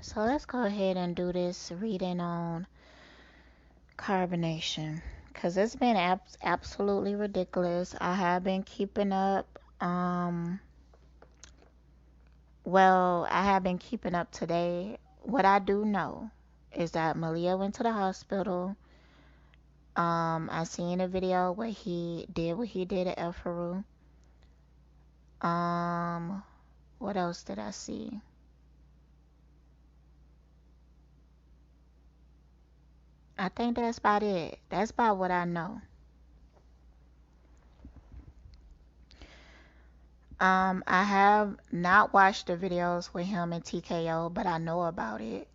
So let's go ahead and do this reading on carbonation because it's been absolutely ridiculous. I have been keeping up. Well, I have been keeping up today. What I do know is that Malia went to the hospital. I seen a video where he did what he did at Efuru. Um, what else did I see? I think that's about it. That's about what I know. I have not watched the videos with him and TKO, but I know about it.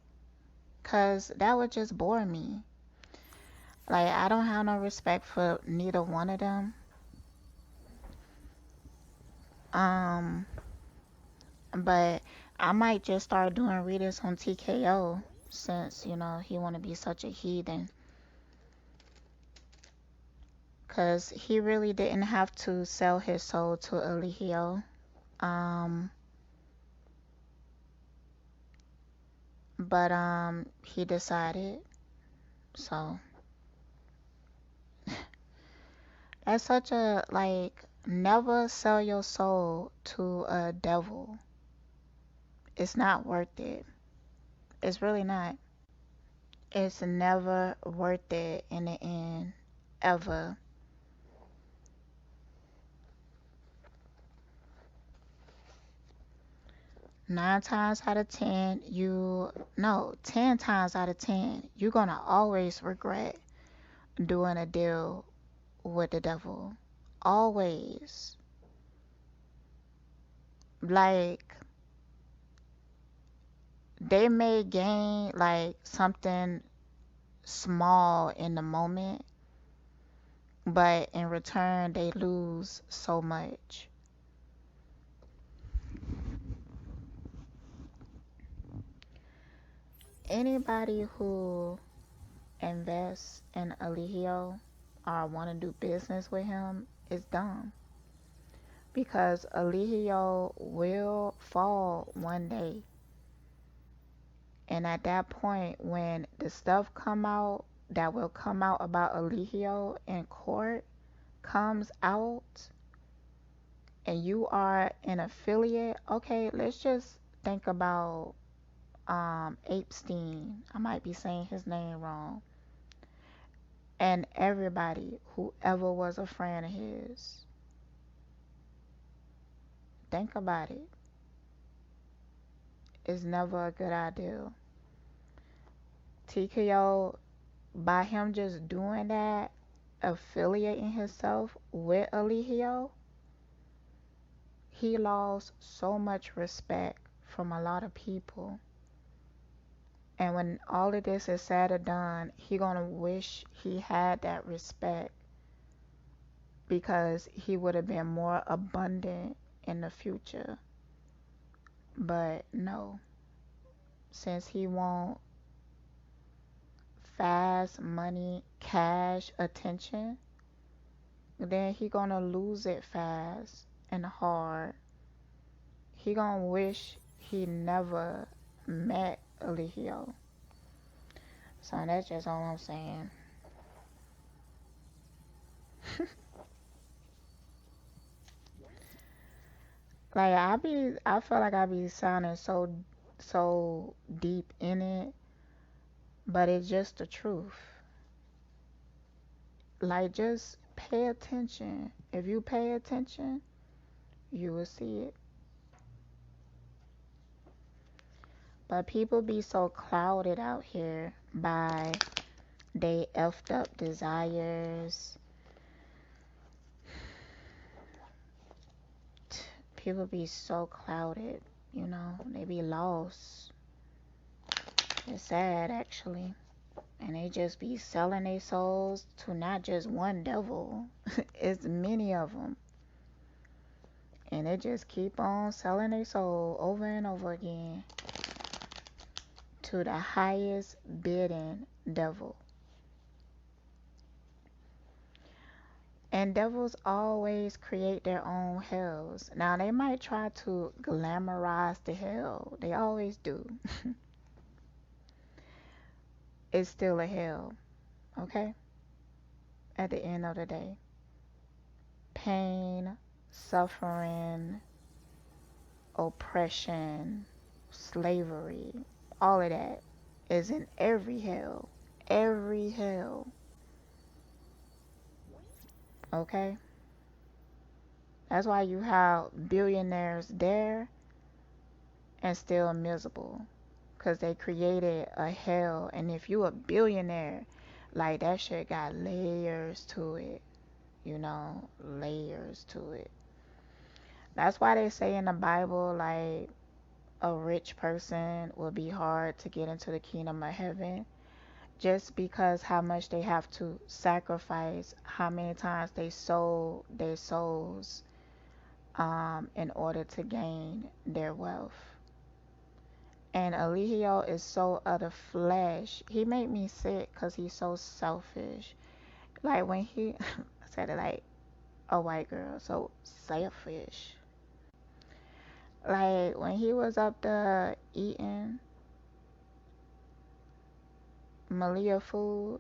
'Cause that would just bore me. Like, I don't have no respect for neither one of them. Um, but I might just start doing readings on TKO since, he wanna be such a heathen. 'Cause he really didn't have to sell his soul to Eligio. Um, but he decided. So that's such a like never sell your soul to a devil. It's not worth it. It's really not. It's never worth it in the end, ever. 9 times out of 10, no, 10 times out of 10, you're gonna always regret doing a deal with the devil. Always. Like, they may gain like something small in the moment, but in return, they lose so much. Anybody who invests in Eligio or want to do business with him is dumb because Eligio will fall one day. And at that point, when the stuff come out that will come out about Eligio in court comes out, and you are an affiliate, okay, let's just think about Epstein. I might be saying his name wrong. And everybody who ever was a friend of his. Think about it. It's never a good idea. TKO, by him just doing that, affiliating himself with Eligio, he lost so much respect from a lot of people. And when all of this is said and done, he gonna wish he had that respect because he would have been more abundant in the future. But no, since he want fast money, cash, attention, then he gonna lose it fast and hard. He gonna wish he never met Eligio. So that's just all I'm saying. Like I feel like I be sounding so deep in it, but it's just the truth. Like just pay attention. If you pay attention, you will see it. But people be so clouded out here by they effed up desires. People be so clouded, they be lost. It's sad actually. And they just be selling their souls to not just one devil, it's many of them. And they just keep on selling their soul over and over again to the highest bidding devil. And devils always create their own hells. Now, they might try to glamorize the hell. They always do. it's still a hell, okay? At the end of the day, pain, suffering, oppression, slavery, all of that is in every hell. Every hell, okay? That's why you have billionaires there and still miserable. Because they created a hell. And if you a billionaire, like that shit got layers to it. You know, layers to it. That's why they say in the Bible, like, a rich person will be hard to get into the kingdom of heaven. Just because how much they have to sacrifice, how many times they sold their souls in order to gain their wealth. And Eligio is so of the flesh. He made me sick because he's so selfish. Like when he, I said it like a white girl, so selfish. Like when he was up there eating Malia food.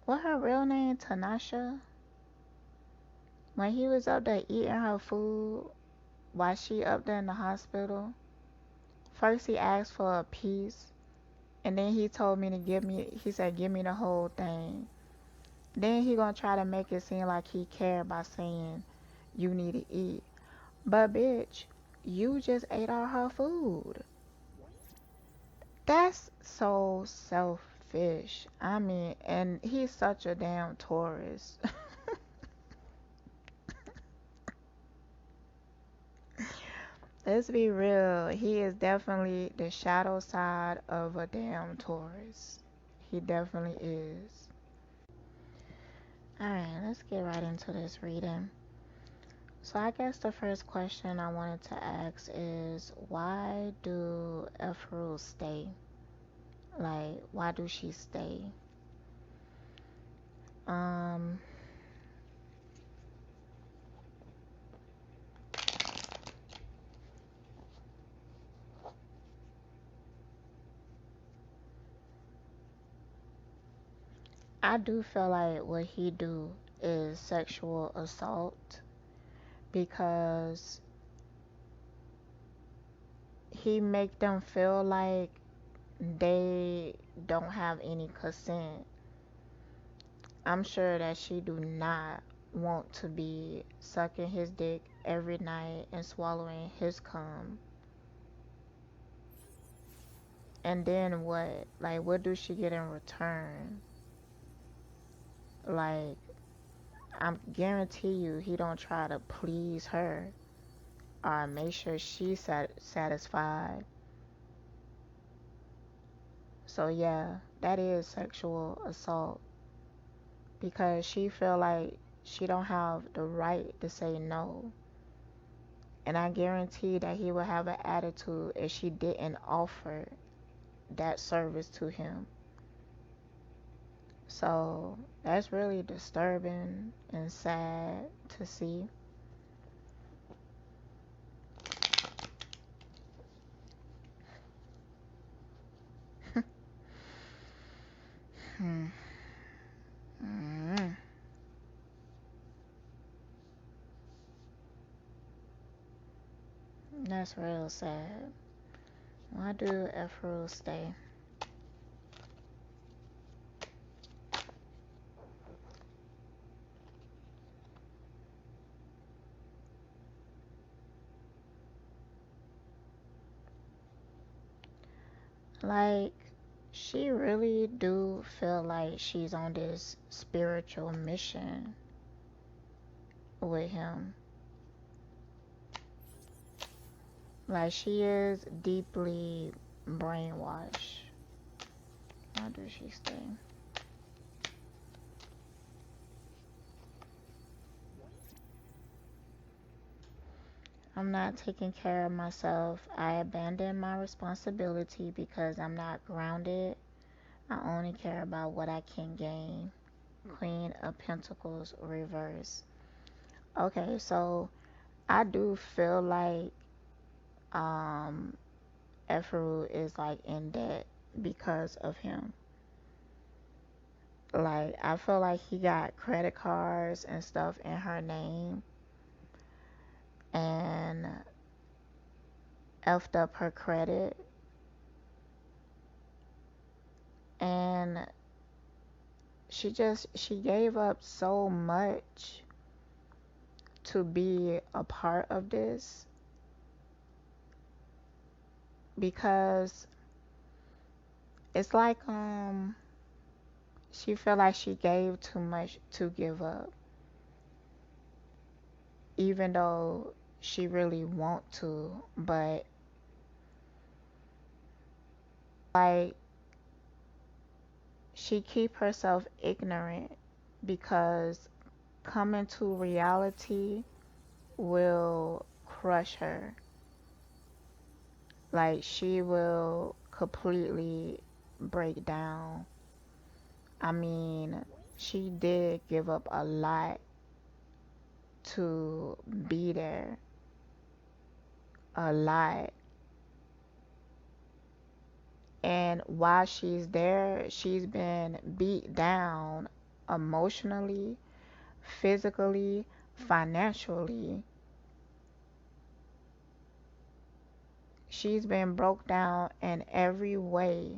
What her real name? Tanasha? When he was up there eating her food while she up there in the hospital, first he asked for a piece, and then he told me to he said, give me the whole thing. Then he gonna try to make it seem like he cared by saying, you need to eat. But bitch, you just ate all her food. That's so selfish. I mean, and he's such a damn tourist. Let's be real. He is definitely the shadow side of a damn tourist. He definitely is. Alright, let's get right into this reading. So I guess the first question I wanted to ask is, why do Efuru stay? Like, why do she stay? Um, I do feel like what he do is sexual assault because he make them feel like they don't have any consent. I'm sure that she do not want to be sucking his dick every night and swallowing his cum. And then what? Like, what do she get in return? Like, I guarantee you he don't try to please her or make sure she's satisfied. So yeah, that is sexual assault because she feel like she don't have the right to say no. And I guarantee that he would have an attitude if she didn't offer that service to him. So that's really disturbing and sad to see. Hmm. Mm. That's real sad. Why do Efru stay? Like, she really do feel like she's on this spiritual mission with him. Like, she is deeply brainwashed. Why does she stay? I'm not taking care of myself. I abandon my responsibility because I'm not grounded. I only care about what I can gain. Queen of Pentacles reverse. Okay, so I do feel like um Efuru is like in debt because of him. Like, I feel like he got credit cards and stuff in her name and effed up her credit. And she gave up so much to be a part of this because it's like she felt like she gave too much to give up, even though she really want to, but like she keep herself ignorant because coming to reality will crush her. Like she will completely break down. I mean, she did give up a lot to be there. A lot. And while she's there, she's been beat down emotionally, physically, financially. She's been broke down in every way.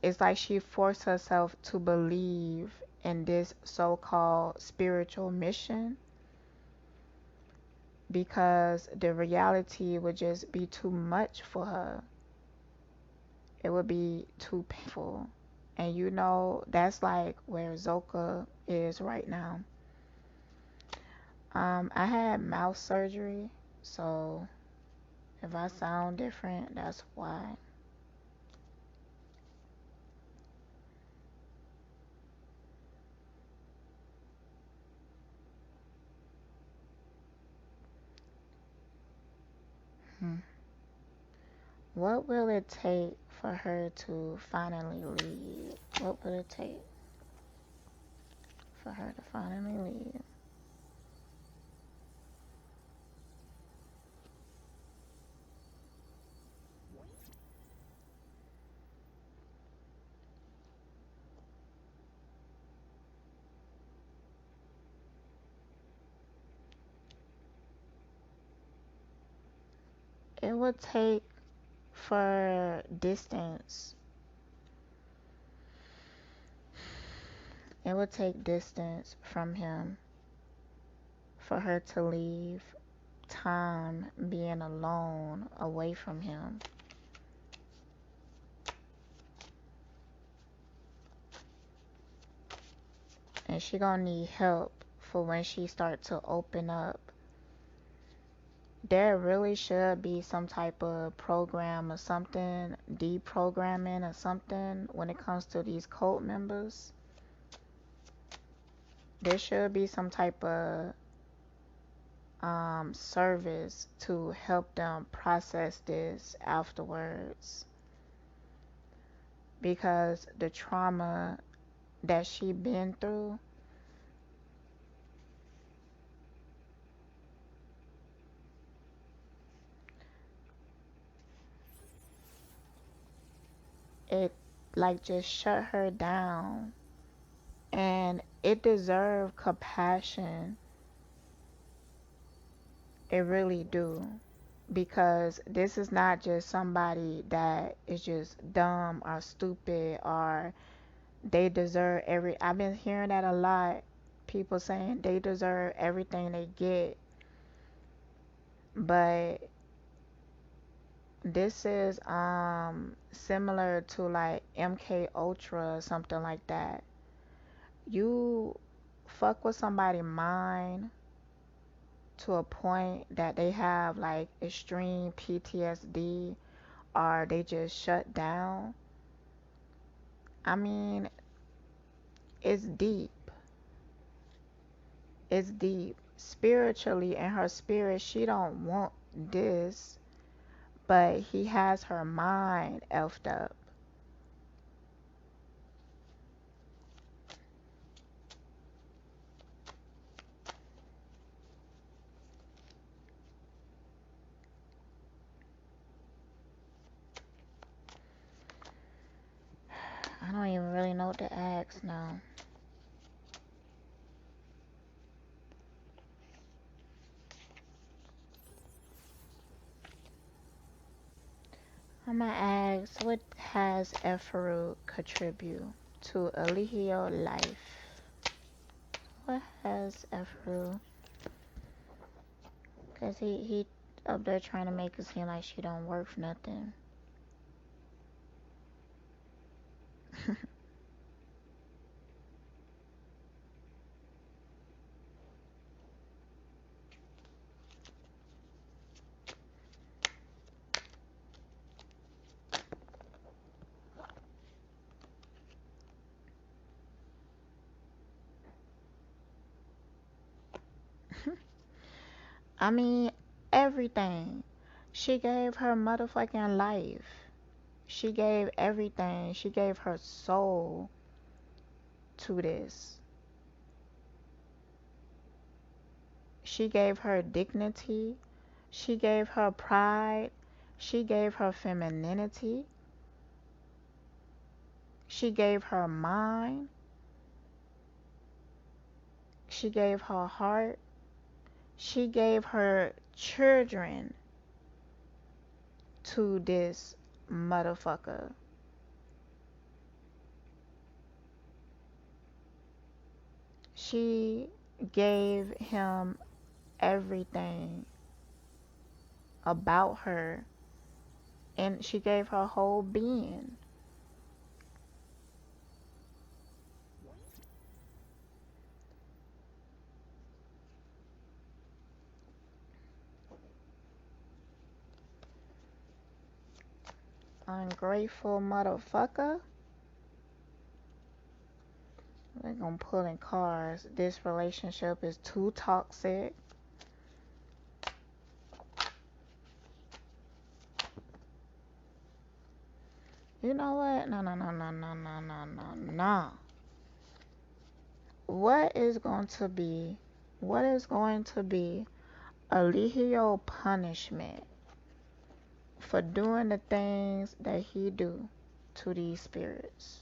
It's like she forced herself to believe in this so-called spiritual mission because the reality would just be too much for her. It would be too painful. And you know, that's like where Zoka is right now. I had mouth surgery, so if I sound different, that's why. Hmm. What will it take for her to finally leave? What will it take for her to finally leave? It would take for distance. It would take distance from him for her to leave, time being alone away from him. And she gonna need help for when she start to open up. There really should be some type of program or something, deprogramming or something when it comes to these cult members. There should be some type of service to help them process this afterwards because the trauma that she been through, it like just shut her down, and it deserved compassion. It really do, because this is not just somebody that is just dumb or stupid or they deserve every. I've been hearing that a lot. People saying they deserve everything they get, but this is similar to like MK Ultra or something like that. You fuck with somebody's mind to a point that they have like extreme PTSD or they just shut down. I mean, it's deep. It's deep. Spiritually, in her spirit, she don't want this, but he has her mind effed up. I don't even really know what to ask now. I'm gonna ask, what has Efuru contribute to Eligio life? What has Efuru? Cause he up there trying to make it seem like she don't work for nothing. I mean, everything. She gave her motherfucking life. She gave everything. She gave her soul to this. She gave her dignity. She gave her pride. She gave her femininity. She gave her mind. She gave her heart. She gave her children to this motherfucker. She gave him everything about her, and she gave her whole being. Ungrateful motherfucker. They're gonna pull in cars. This relationship is too toxic. You know what? No, no, no, no, no, no, no, no, no. What is going to be, what is going to be Eligio punishment for doing the things that he do to these spirits?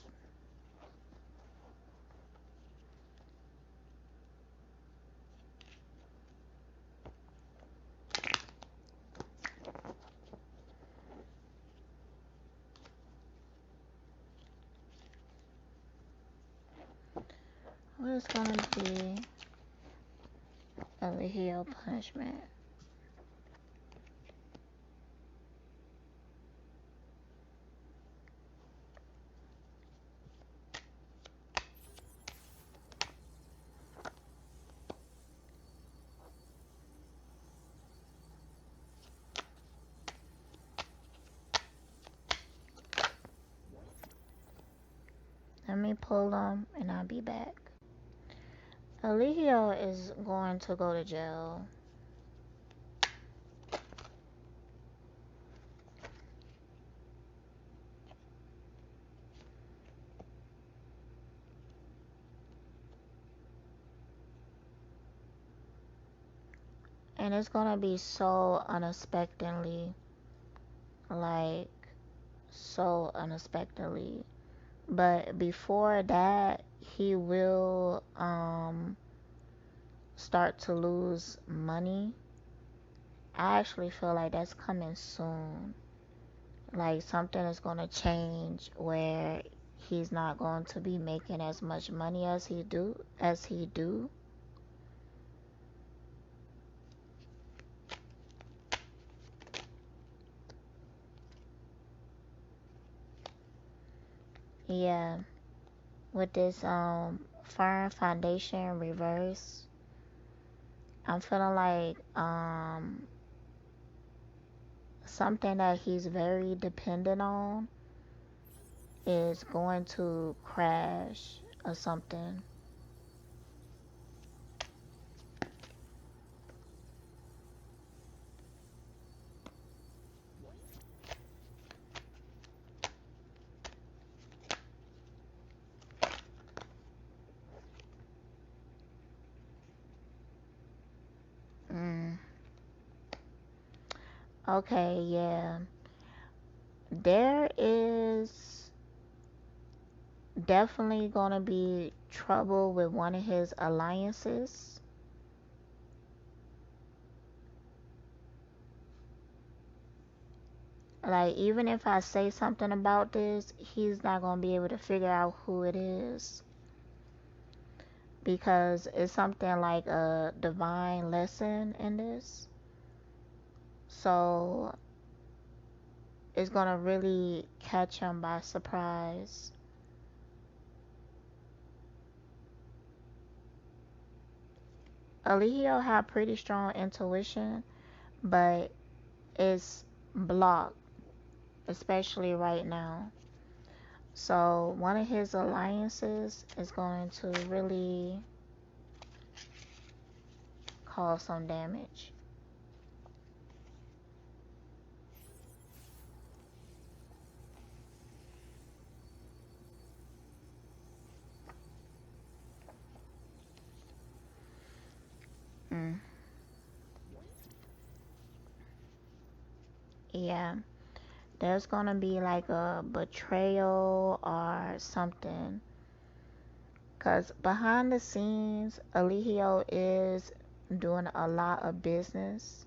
What is gonna be Eligio punishment? Let me pull them and I'll be back. Eligio is going to go to jail. And it's gonna be so unexpectedly, like, so unexpectedly. But before that, he will start to lose money. I actually feel like that's coming soon. Like something is gonna change where he's not going to be making as much money as he do. Yeah, with this firm foundation reverse, I'm feeling like something that he's very dependent on is going to crash or something. Mm. Okay, yeah. There is definitely gonna be trouble with one of his alliances. Like, even if I say something about this, he's not gonna be able to figure out who it is because it's something like a divine lesson in this. So it's gonna really catch him by surprise. Eligio have pretty strong intuition, but it's blocked, especially right now. So one of his alliances is going to really cause some damage. Mm. Yeah, there's gonna be like a betrayal or something. Cause behind the scenes, Eligio is doing a lot of business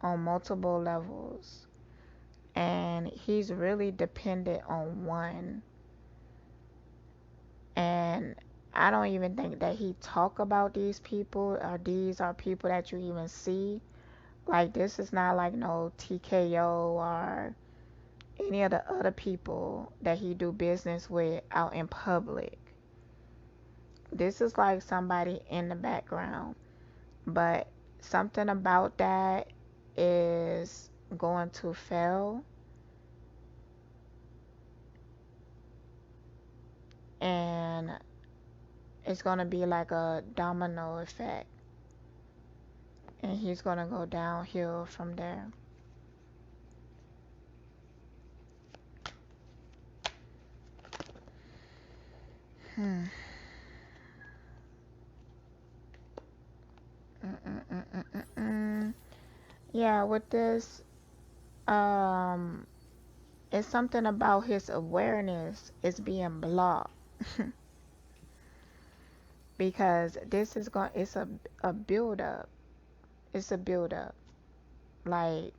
on multiple levels, and he's really dependent on one. And I don't even think that he talk about these people or these are people that you even see. Like, this is not like no TKO or any of the other people that he do business with out in public. This is like somebody in the background, but something about that is going to fail, and it's going to be like a domino effect, and he's going to go downhill from there. Hmm. Mm-mm-mm-mm-mm. Yeah, with this, um, it's something about his awareness is being blocked because this is going. It's a build up. It's a build up. Like,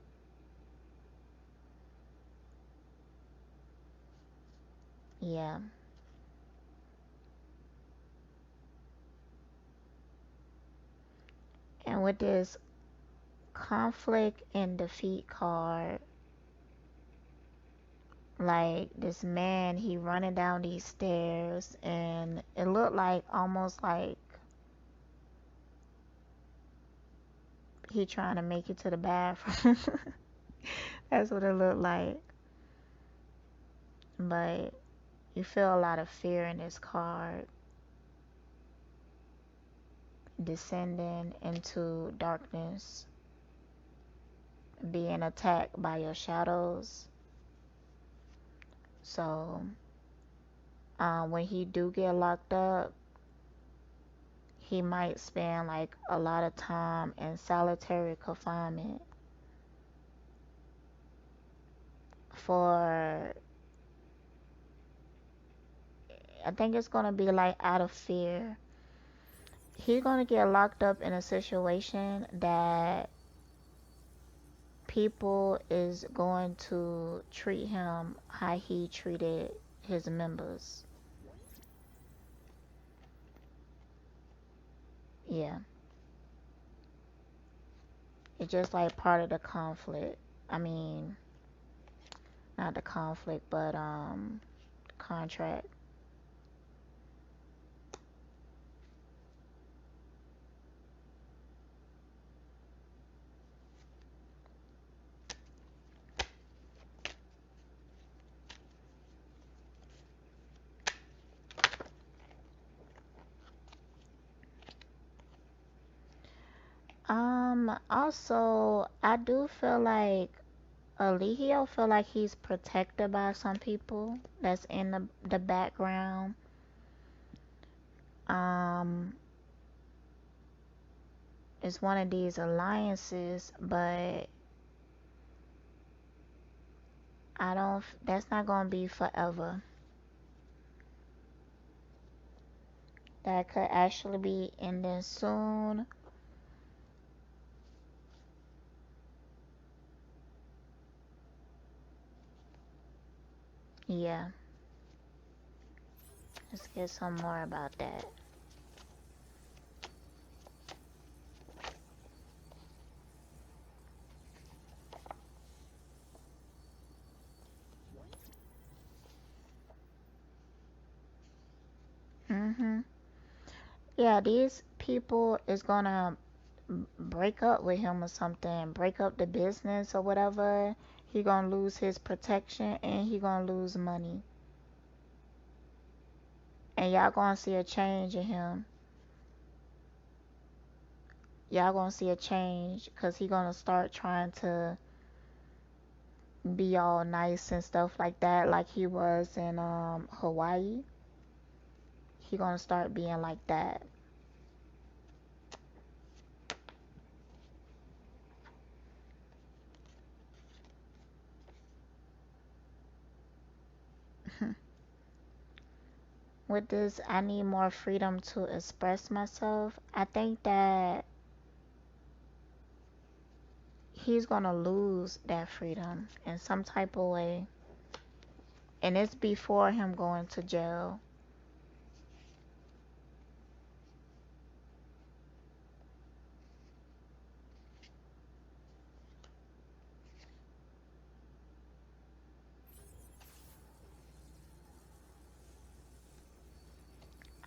yeah. And with this conflict and defeat card, like this man, he running down these stairs, and it looked like almost like he trying to make it to the bathroom. That's what it looked like. But you feel a lot of fear in this card, descending into darkness, being attacked by your shadows. So when he do get locked up, he might spend like a lot of time in solitary confinement for, I think it's gonna be like out of fear. He's gonna get locked up in a situation that people is going to treat him how he treated his members. Yeah, it's just like part of the conflict. I mean, not the conflict, but contract. Also, I do feel like Eligio feel like he's protected by some people that's in the background. Um, it's one of these alliances, but I don't. That's not gonna be forever. that could actually be ending soon. Yeah, let's get some more about that. Mhm. Yeah, these people is gonna break up with him or something, break up the business or whatever. He gonna lose his protection and he gonna lose money. And y'all gonna see a change in him. Y'all gonna see a change because he gonna start trying to be all nice and stuff like that, like he was in Hawaii. He gonna start being like that. With this, I need more freedom to express myself. I think that he's gonna lose that freedom in some type of way. And it's before him going to jail.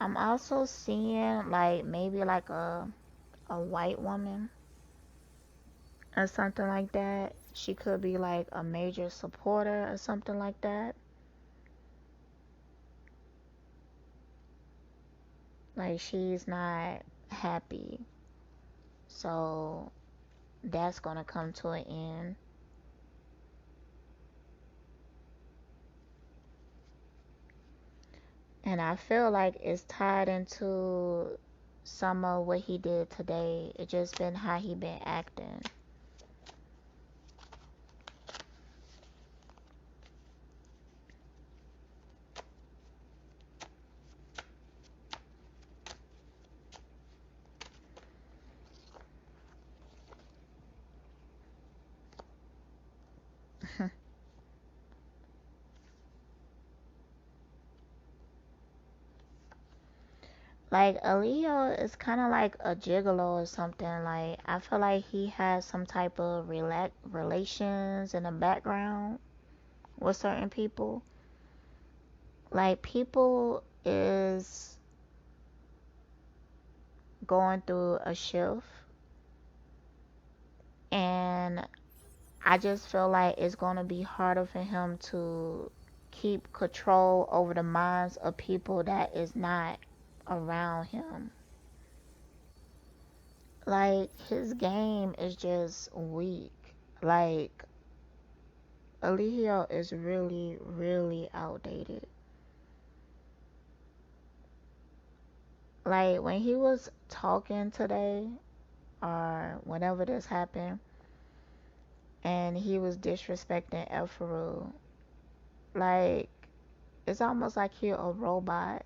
I'm also seeing like maybe like a white woman or something like that. She could be like a major supporter or something like that. Like she's not happy. So that's gonna come to an end. And I feel like it's tied into some of what he did today. It just been how he been acting. Like Eligio is kind of like a gigolo or something. Like I feel like he has some type of relations in the background with certain people. Like people is going through a shift, and I just feel like it's gonna be harder for him to keep control over the minds of people that is not around him. Like his game is just weak. Like Eligio is really, really outdated. Like when he was talking today, or whenever this happened, and he was disrespecting Efuru, like it's almost like he a robot.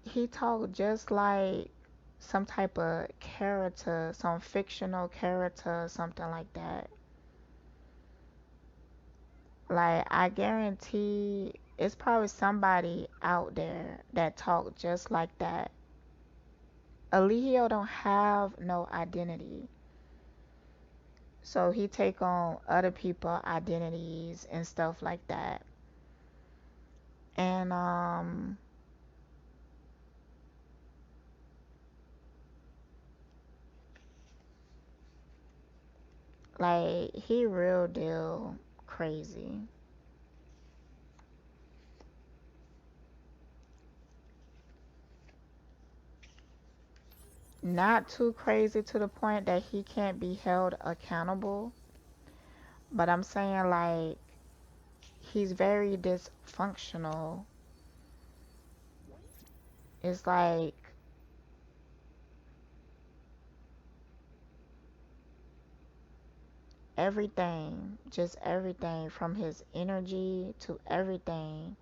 He talked just like some type of character, some fictional character, something like that. Like I guarantee it's probably somebody out there that talk just like that. Eligio don't have no identity. So he take on other people identities and stuff like that. And like he real deal crazy. Not too crazy to the point that he can't be held accountable, but I'm saying like he's very dysfunctional. It's like everything, just everything from his energy to everything.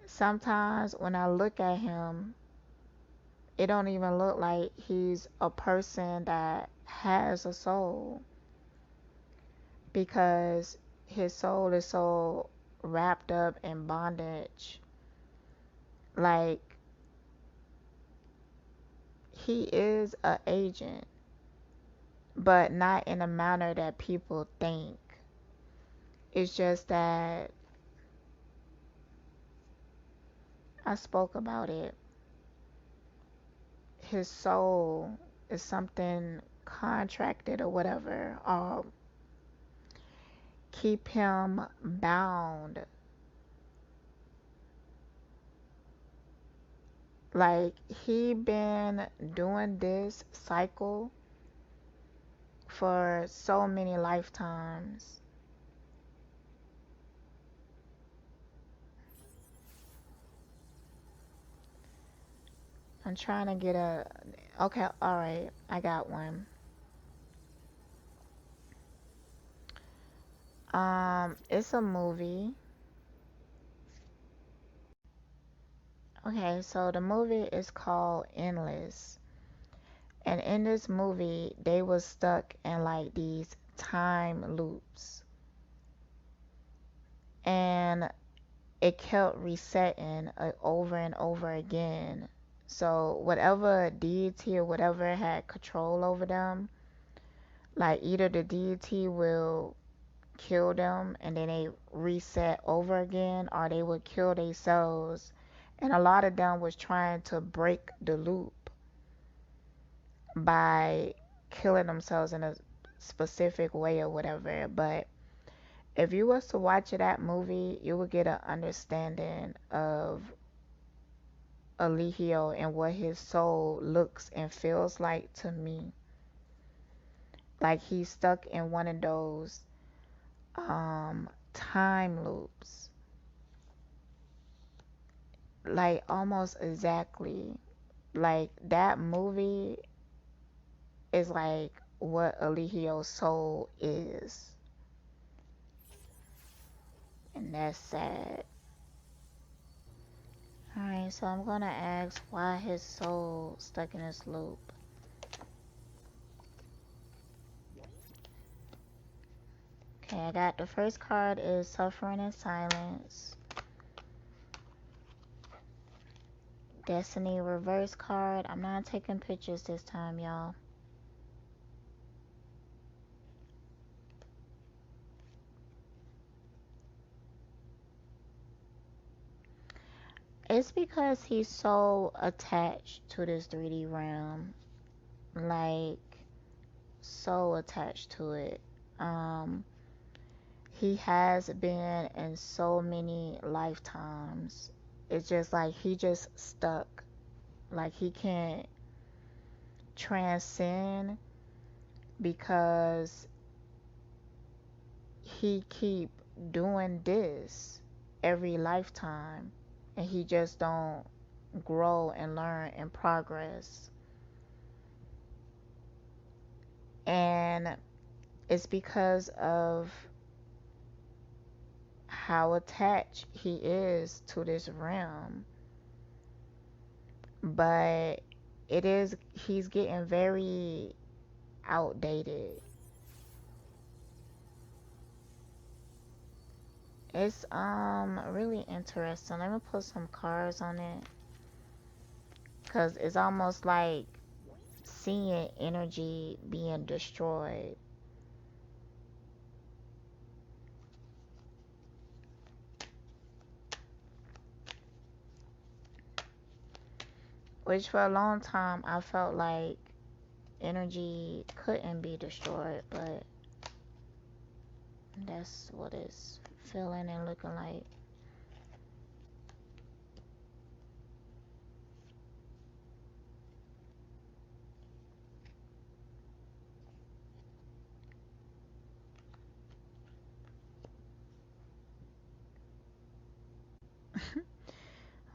Sometimes when I look at him, it don't even look like he's a person that has a soul, because his soul is so wrapped up in bondage. Like, he is a agent, but not in a manner that people think. It's just that I spoke about it. His soul is something contracted or whatever, keep him bound. Like, he been doing this cycle for so many lifetimes. I'm trying to get a. Okay, alright, I got one. It's a movie. Okay, so the movie is called Endless. And in this movie, they was stuck in like these time loops. And it kept resetting over and over again. So whatever deity or whatever had control over them, like either the deity will kill them and then they reset over again, or they would kill themselves. And a lot of them was trying to break the loop by killing themselves in a specific way or whatever. But if you was to watch that movie, you would get an understanding of Eligio and what his soul looks and feels like to me. Like he's stuck in one of those time loops. Like almost exactly. Like that movie is like what Eligio's soul is. And that's sad. Alright, so I'm gonna ask why his soul stuck in this loop. Okay, I got the first card is Suffering in Silence. Destiny reverse card. I'm not taking pictures this time, y'all. It's because he's so attached to this 3D realm. Like, so attached to it. Um, he has been in so many lifetimes. It's just like he just stuck. Like he can't transcend because he keep doing this every lifetime and he just don't grow and learn and progress. And it's because of how attached he is to this realm. But he's getting very outdated. It's really interesting. Let me put some cards on it, cuz it's almost like seeing energy being destroyed. Which for a long time I felt like energy couldn't be destroyed, but that's what it's feeling and looking like.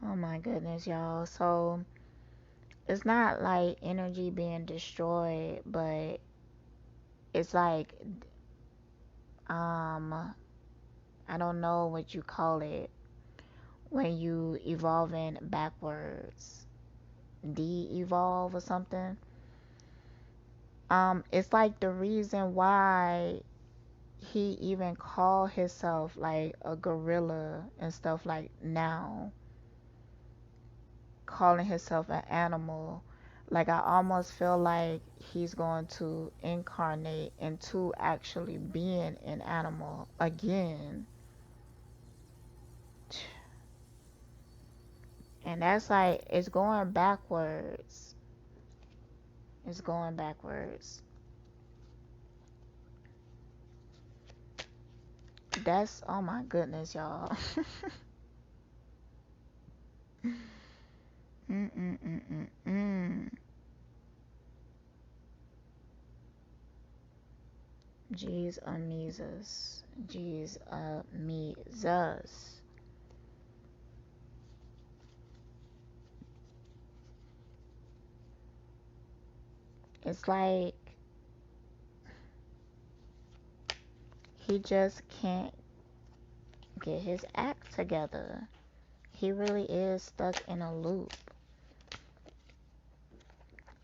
Oh my goodness, y'all. So it's not like energy being destroyed, but it's like I don't know what you call it, when you evolving backwards, de-evolve or something. It's like the reason why he even called himself like a gorilla and stuff like now, calling himself an animal. Like I almost feel like he's going to incarnate into actually being an animal again. And that's like, it's going backwards. It's going backwards. That's, oh my goodness, y'all. Mm-mm-mm-mm-mm. Jeez Amesus. Jeez Amesus. It's like he just can't get his act together. He really is stuck in a loop.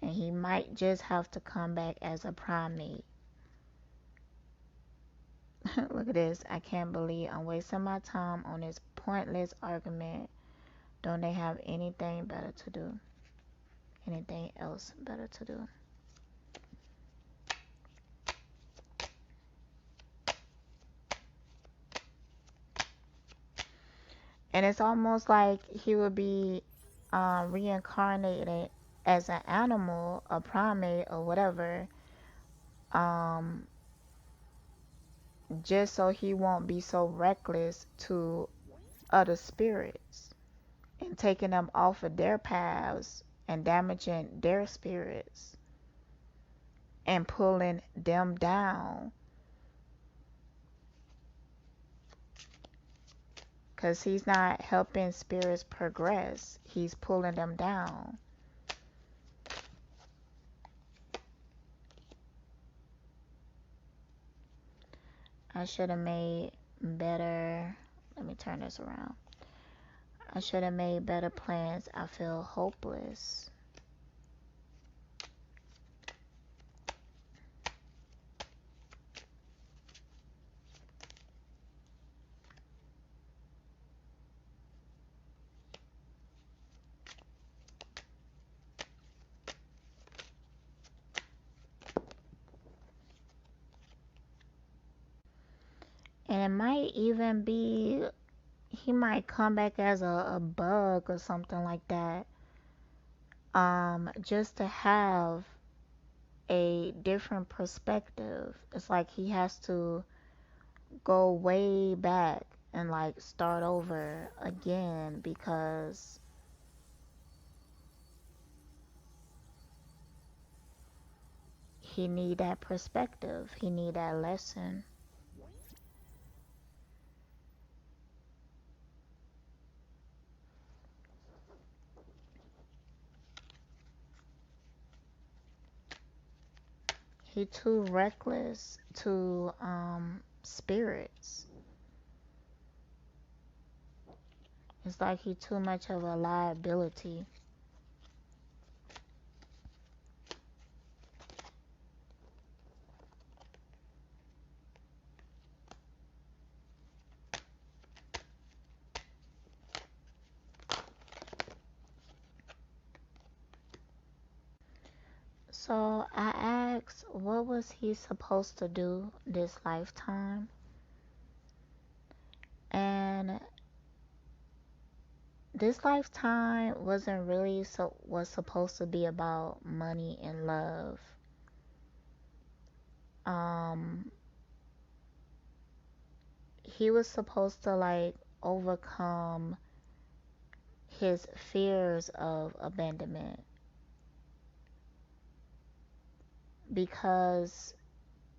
And he might just have to come back as a primate. Look at this. I can't believe I'm wasting my time on this pointless argument. Don't they have anything better to do? Anything else better to do? And it's almost like he would be reincarnated as an animal, a primate, or whatever, um, just so he won't be so reckless to other spirits and taking them off of their paths and damaging their spirits and pulling them down. Because he's not helping spirits progress, he's pulling them down. I should have made better. Let me turn this around. I should have made better plans. I feel hopeless. And it might even be, he might come back as a bug or something like that. Just to have a different perspective. It's like he has to go way back and like start over again because he need that perspective. He need that lesson. He too reckless to spirits. It's like he too much of a liability. So I asked, what was he supposed to do this lifetime? And this lifetime wasn't really was supposed to be about money and love. Um, he was supposed to like overcome his fears of abandonment because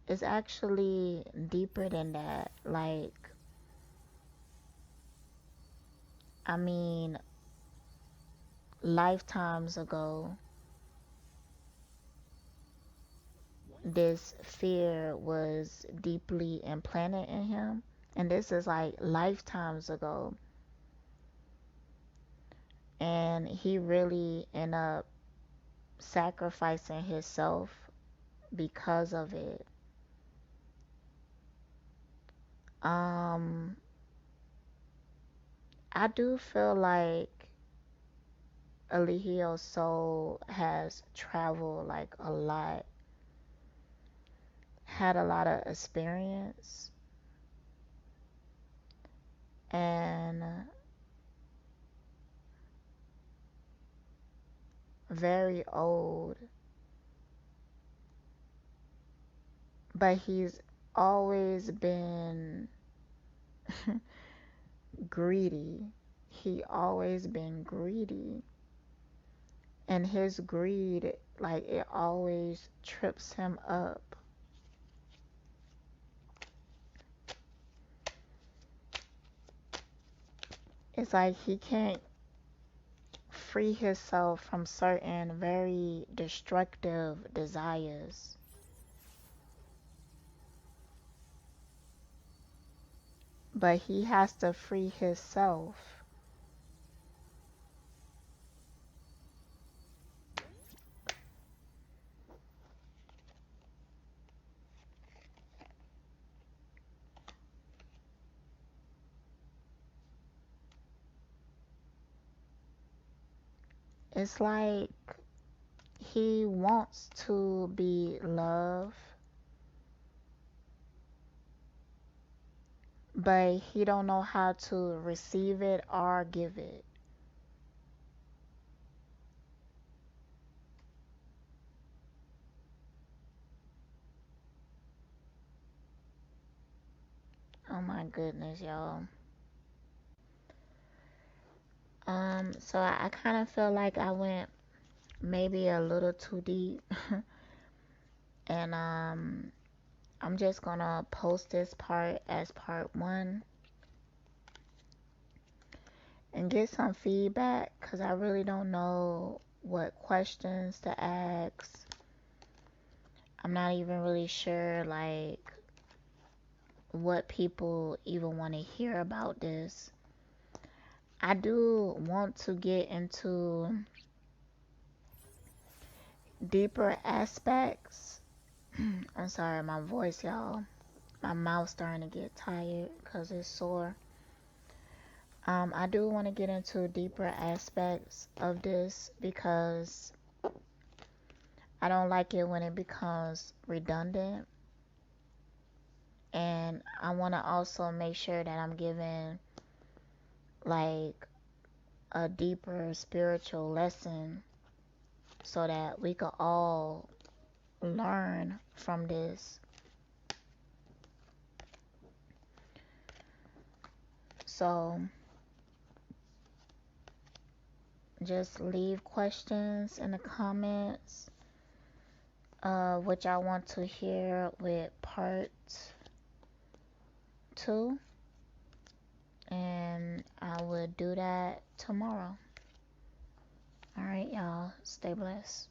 it's actually deeper than that. Like, I mean, lifetimes ago, this fear was deeply implanted in him. And this is like lifetimes ago. and he really ended up sacrificing himself because of it. Um, I do feel like Eligio's soul has traveled like a lot, had a lot of experience, and very old, but he's always been greedy. He always been greedy. And his greed, like, it always trips him up. It's like he can't free himself from certain very destructive desires. But he has to free himself. It's like he wants to be loved, but he don't know how to receive it or give it. Oh my goodness, y'all. So I kind of feel like I went maybe a little too deep. And I'm just gonna post this part as part one and get some feedback because I really don't know what questions to ask. I'm not even really sure like what people even want to hear about this. I do want to get into deeper aspects. I'm sorry, my voice, y'all. My mouth's starting to get tired because it's sore. I do want to get into deeper aspects of this because I don't like it when it becomes redundant. And I want to also make sure that I'm giving like a deeper spiritual lesson so that we could all learn from this. So just leave questions in the comments which I want to hear with part two, and I will do that tomorrow. All right, y'all, stay blessed.